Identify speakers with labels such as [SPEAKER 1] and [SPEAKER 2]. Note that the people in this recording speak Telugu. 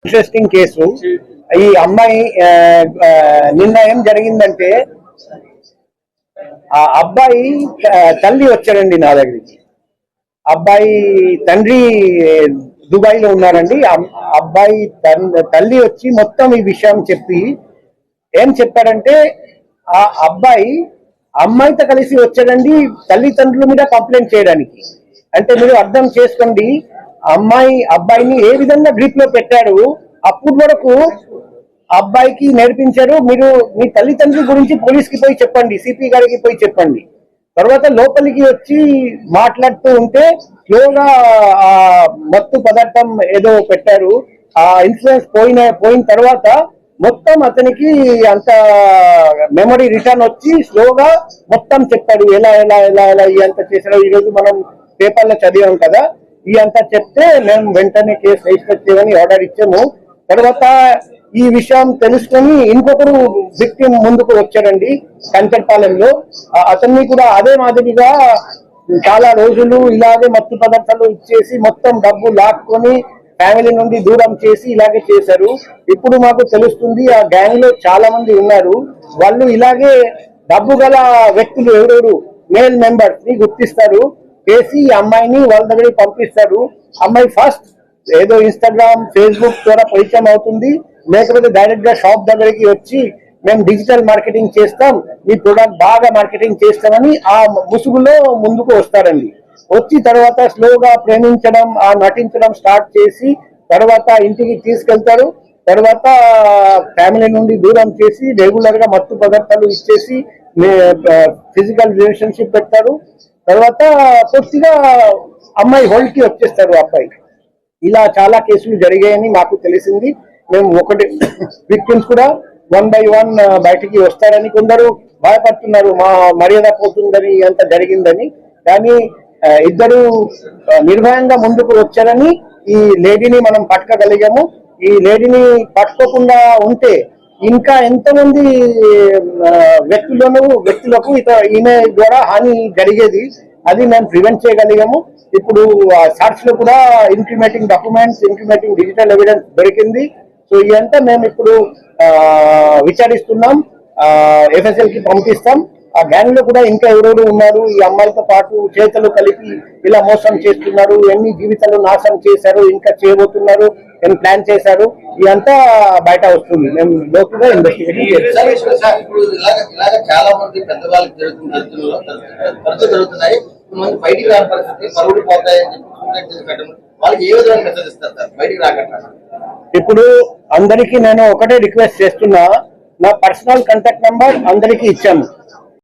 [SPEAKER 1] Interesting case. ఈ అమ్మాయి నిన్న ఏం జరిగిందంటే ఆ అబ్బాయి తల్లి వచ్చారండి నా దగ్గరికి. అబ్బాయి తండ్రి దుబాయ్ లో ఉన్నారండి. అబ్బాయి తల్లి వచ్చి మొత్తం ఈ విషయం చెప్పి ఏం చెప్పారంటే ఆ అబ్బాయి అమ్మాయితో కలిసి వచ్చాడండి తల్లిదండ్రుల మీద కంప్లైంట్ చేయడానికి. అంటే మీరు అర్థం చేసుకోండి, అబ్బాయిని ఏ విధంగా గ్రిప్ లో పెట్టాడు. అప్పుడు వరకు అబ్బాయికి నేర్పించారు, మీరు మీ తల్లిదండ్రుల గురించి పోలీస్కి పోయి చెప్పండి, సిపి గారికి పోయి చెప్పండి. తర్వాత లోపలికి వచ్చి మాట్లాడుతూ ఉంటే స్లోగా ఆ మత్తు పదార్థం ఏదో పెట్టారు. ఆ ఇన్ఫ్లుయెన్స్ పోయిన తర్వాత మొత్తం అతనికి అంత మెమరీ రిటర్న్ వచ్చి స్లోగా మొత్తం చెప్పాడు, ఎలా ఎలా ఎలా ఎలా అంత చేశాడు. ఈ రోజు మనం పేపర్లో చదివాం కదా. ఈ అంతా చెప్తే మేము వెంటనే కేసు రిజిస్టర్ చేయమని ఆర్డర్ ఇచ్చాము. తర్వాత ఈ విషయం తెలుసుకొని ఇంకొకరు విక్టిమ్ ముందుకు వచ్చాడండి కంచర్పాలెంలో. అతన్ని కూడా అదే మాదిరిగా చాలా రోజులు ఇలాగే మత్తు పదార్థాలు ఇచ్చేసి మొత్తం డబ్బు లాక్కొని ఫ్యామిలీ నుండి దూరం చేసి ఇలాగే చేశారు. ఇప్పుడు మాకు తెలుస్తుంది ఆ గ్యాంగ్ లో చాలా మంది ఉన్నారు. వాళ్ళు ఇలాగే డబ్బు గల వ్యక్తులు ఎవరెవరు మేల్ మెంబర్స్ ని గుర్తిస్తారు, చేసి అమ్మాయిని వాళ్ళ దగ్గరికి పంపిస్తారు. అమ్మాయి ఫస్ట్ ఏదో ఇన్స్టాగ్రామ్ ఫేస్బుక్ ద్వారా పరిచయం అవుతుంది, లేకపోతే డైరెక్ట్ గా షాప్ దగ్గరికి వచ్చి మేము డిజిటల్ మార్కెటింగ్ చేస్తాం, మీ ప్రొడక్ట్ బాగా మార్కెటింగ్ చేస్తామని ఆ ముసుగులో ముందుకు వస్తారండి. వచ్చి తర్వాత స్లోగా ప్రేమించడం, ఆ నటించడం స్టార్ట్ చేసి తర్వాత ఇంటికి తీసుకెళ్తారు. తర్వాత ఫ్యామిలీ నుండి దూరం చేసి రెగ్యులర్ గా మత్తు పదార్థాలు ఇచ్చేసి ఫిజికల్ రిలేషన్షిప్ పెడతారు. తర్వాత పూర్తిగా అమ్మాయి హోల్డ్ కి వచ్చేస్తారు అబ్బాయి. ఇలా చాలా కేసులు జరిగాయని మాకు తెలిసింది. మేము ఒకటి విక్టిమ్స్ కూడా 1 by 1 బయటికి వస్తారని కొందరు భయపడుతున్నారు, మా మర్యాద పోతుందని అంత జరిగిందని. కానీ ఇద్దరు నిర్భయంగా ముందుకు వచ్చారని ఈ లేడీని మనం పట్టుకోగలిగాము. ఈ లేడీని పట్టుకోకుండా ఉంటే ఇంకా ఎంతమంది వ్యక్తులకు ఈమె ద్వారా హాని జరిగేది, అది మేము ప్రివెంట్ చేయగలిగాము. ఇప్పుడు సర్చ్ లో కూడా incriminating documents, incriminating digital evidence దొరికింది. సో ఇదంతా మేము ఇప్పుడు విచారిస్తున్నాం, FSL కి పంపిస్తాం. ఆ గ్యాంగ్ లో కూడా ఇంకా ఎవరెవరు ఉన్నారు, ఈ అమ్మాయితో పాటు చేతులు కలిపి ఇలా మోసం చేస్తున్నారు, ఎన్ని జీవితాలు నాశనం చేశారు, ఇంకా చేయబోతున్నారు, ఏం ప్లాన్ చేశారు, ఇదంతా బయట వస్తుంది. మేము లోతుగా ఇన్వెస్టిగేషన్ చేస్తాం.
[SPEAKER 2] చాలా మంది పెద్దవాళ్ళకి జరుగుతున్నాయి, బయటికి రాని పరిస్థితి, పరుగులు పోతాయని వాళ్ళకి ఏ విధంగా మెసేజ్ ఇస్తారు సార్ బయటికి రాకుండా?
[SPEAKER 1] ఇప్పుడు అందరికీ నేను ఒకటే రిక్వెస్ట్ చేస్తున్నా, నా పర్సనల్ కాంటాక్ట్ నెంబర్ అందరికీ ఇచ్చాము.